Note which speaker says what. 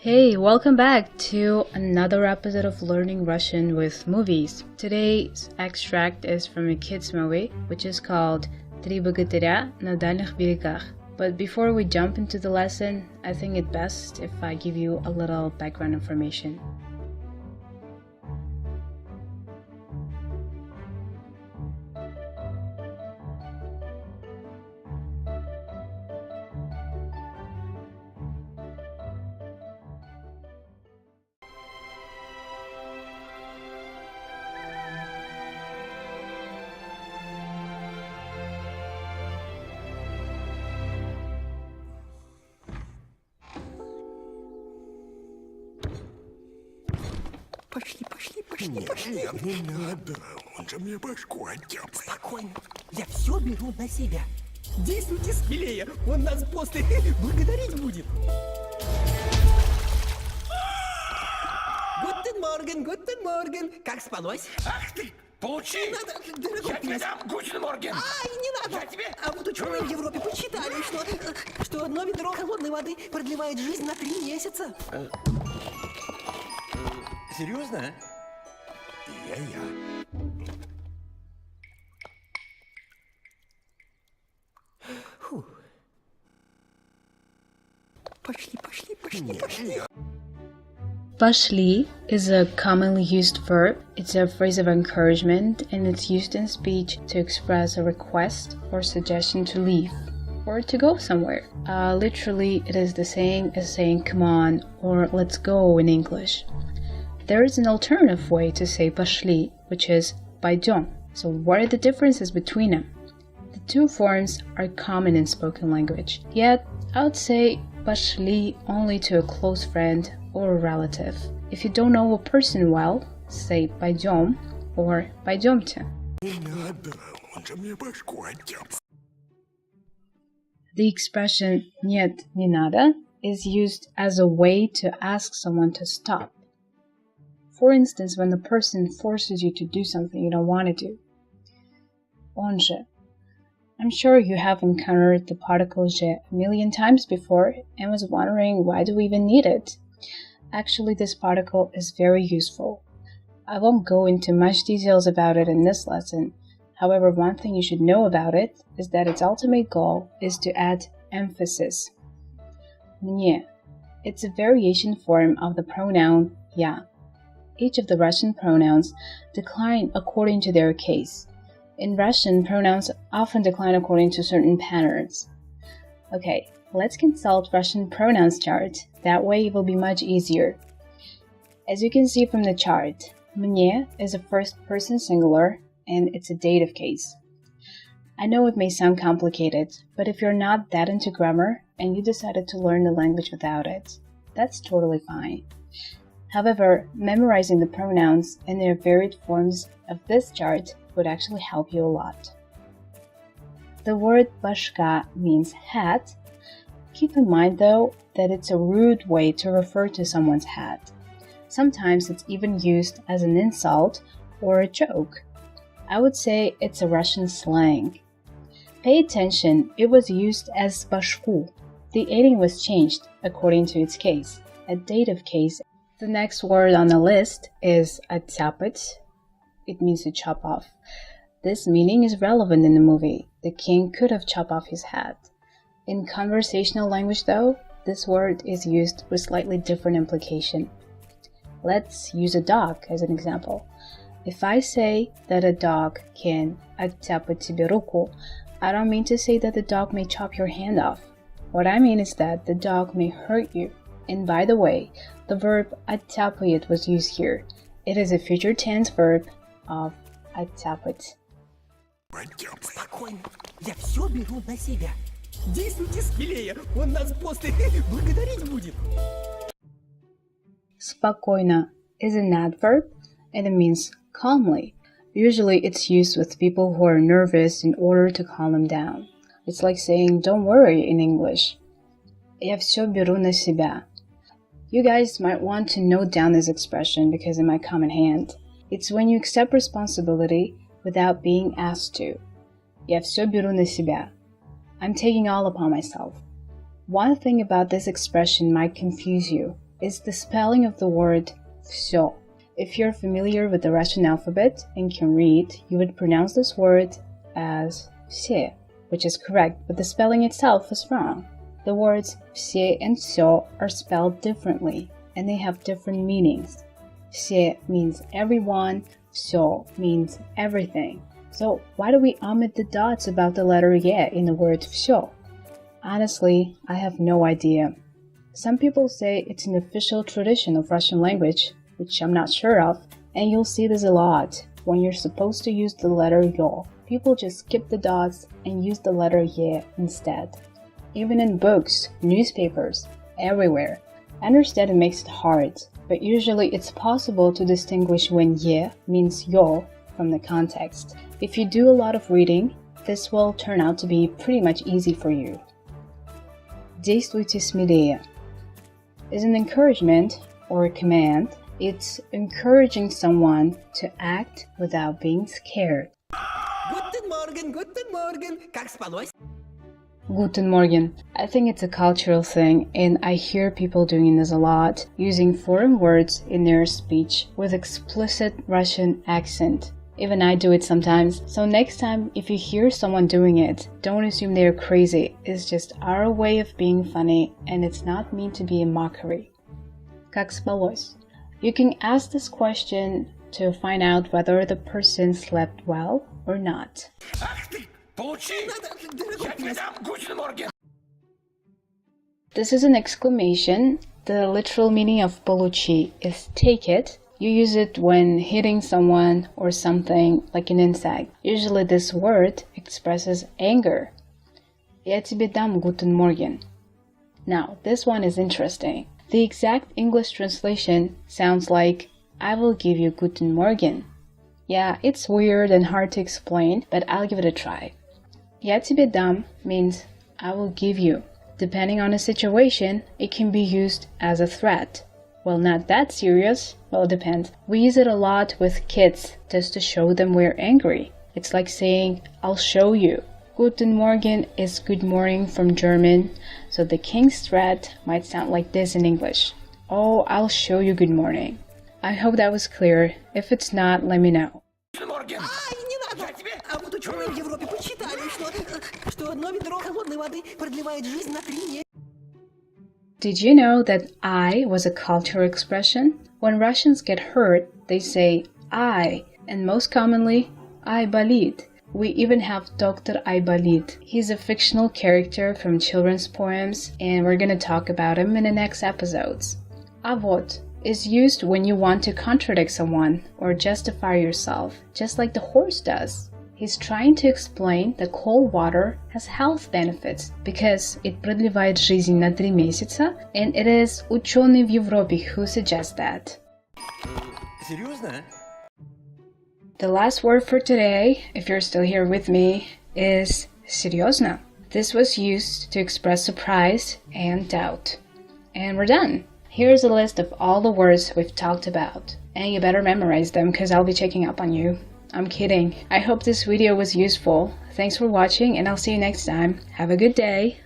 Speaker 1: Hey, welcome back to another episode of Learning Russian with Movies. Today's extract is from a kids movie, which is called Three Bogatыря на дальних берегах. But before we jump into the lesson, I think it best if I give you a little background information.
Speaker 2: Пошли.
Speaker 3: Нет, не надо. Он же мне башку оттяпает.
Speaker 2: Спокойно. Я все беру на себя. Действуйте смелее. Он нас после благодарить будет. Гутен морген. Как спалось?
Speaker 3: Ах ты, получи!
Speaker 2: Не надо, дорогой
Speaker 3: Я тебе
Speaker 2: принц.
Speaker 3: дам Гутен Морген!
Speaker 2: Ай, не надо!
Speaker 3: Я тебе...
Speaker 2: А вот ученые в Европе посчитали, что одно ведро холодной воды продлевает жизнь на 3 месяца.
Speaker 3: Серьезно? Я.
Speaker 2: Фу. Пошли.
Speaker 1: Пошли is a commonly used verb. It's a phrase of encouragement and it's used in speech to express a request or suggestion to leave or to go somewhere. Literally, it is the same as saying come on or let's go in English. There is an alternative way to say пошли, which is пойдем. So what are the differences between them? The two forms are common in spoken language, yet I would say пошли only to a close friend or a relative. If you don't know a person well, say пойдем or пойдемте.
Speaker 3: Не надо. Он же мне башку оттяпает.
Speaker 1: The expression нет, не надо is used as a way to ask someone to stop. For instance, when the person forces you to do something you don't want to do. Он же. I'm sure you have encountered the particle же a million times before and was wondering why do we even need it? Actually, this particle is very useful. I won't go into much details about it in this lesson. However, one thing you should know about it is that its ultimate goal is to add emphasis. Мне. It's a variation form of the pronoun я. Each of the Russian pronouns decline according to their case. In Russian, pronouns often decline according to certain patterns. Okay, let's consult Russian pronouns chart. That way it will be much easier. As you can see from the chart, мне is a first-person singular and it's a dative case. I know it may sound complicated, but if you're not that into grammar and you decided to learn the language without it, that's totally fine. However, memorizing the pronouns and their varied forms of this chart would actually help you a lot. The word bashka means hat. Keep in mind though that it's a rude way to refer to someone's hat. Sometimes it's even used as an insult or a joke. I would say it's a Russian slang. Pay attention, it was used as bashku. The ending was changed according to its case, a dative case. The next word on the list is оттяпать. It means to chop off. This meaning is relevant in the movie. The king could have chopped off his hat. In conversational language though, this word is used with slightly different implication. Let's use a dog as an example. If I say that a dog can оттяпать тебе руку, I don't mean to say that the dog may chop your hand off. What I mean is that the dog may hurt you. And by the way, the verb оттяпает was used here. It is a future tense verb of оттяпать.
Speaker 2: Спокойно. Я все беру на себя. Действуйте смелее. Он нас после благодарить будет.
Speaker 1: Спокойно is an adverb and it means calmly. Usually it's used with people who are nervous in order to calm them down. It's like saying don't worry in English. Я все беру на себя. You guys might want to note down this expression because it might come in hand. It's when you accept responsibility without being asked to. Я все беру на себя. I'm taking all upon myself. One thing about this expression might confuse you. is the spelling of the word всё. If you're familiar with the Russian alphabet and can read, you would pronounce this word as все, which is correct, but the spelling itself is wrong. The words все and всё are spelled differently, and they have different meanings. Все means everyone, всё means everything. So why do we omit the dots about the letter "е" in the word всё? Honestly, I have no idea. Some people say it's an official tradition of Russian language, which I'm not sure of, and you'll see this a lot. When you're supposed to use the letter "yo", people just skip the dots and use the letter "ye" instead. Even in books, newspapers, everywhere. I understand it makes it hard, but usually it's possible to distinguish when "ye" means "yo" from the context. If you do a lot of reading, this will turn out to be pretty much easy for you. Действуйте смелее is an encouragement or a command. It's encouraging someone to act without being scared.
Speaker 2: Guten Morgen, как спалось?
Speaker 1: Guten Morgen. I think it's a cultural thing, and I hear people doing this a lot, using foreign words in their speech with explicit Russian accent. Even I do it sometimes, so next time if you hear someone doing it, don't assume they're crazy. It's just our way of being funny, and it's not meant to be a mockery. Как спалось? You can ask this question to find out whether the person slept well or not. This is an exclamation. The literal meaning of получи is take it. You use it when hitting someone or something like an insect. Usually this word expresses anger. Я тебе дам guten Morgen. Now, this one is interesting. The exact English translation sounds like I will give you guten Morgen. Yeah, it's weird and hard to explain, but I'll give it a try. Я тебе дам means I will give you. Depending on the situation, it can be used as a threat. Well, not that serious. Well, it depends. We use it a lot with kids just to show them we're angry. It's like saying, I'll show you. Guten Morgen is good morning from German, so the king's threat might sound like this in English. Oh, I'll show you good morning. I hope that was clear. If it's not, let me know.
Speaker 2: Не надо! А вот ученые в Европе посчитали, что одно ведро холодной воды продлевает жизнь на 3 недели.
Speaker 1: Did you know that I was a cultural expression? When Russians get hurt, they say I, and most commonly, I болит. We even have Dr. Aybalit. He's a fictional character from children's poems, and we're gonna talk about him in the next episodes. А вот is used when you want to contradict someone or justify yourself, just like the horse does. He's trying to explain that cold water has health benefits because it продлевает жизнь на 3 месяца, and it is ученый в Европе who suggests that.
Speaker 2: Серьезно?
Speaker 1: The last word for today, if you're still here with me, is серьезно. This was used to express surprise and doubt. And we're done. Here's a list of all the words we've talked about. And you better memorize them because I'll be checking up on you. I'm kidding. I hope this video was useful. Thanks for watching and I'll see you next time. Have a good day.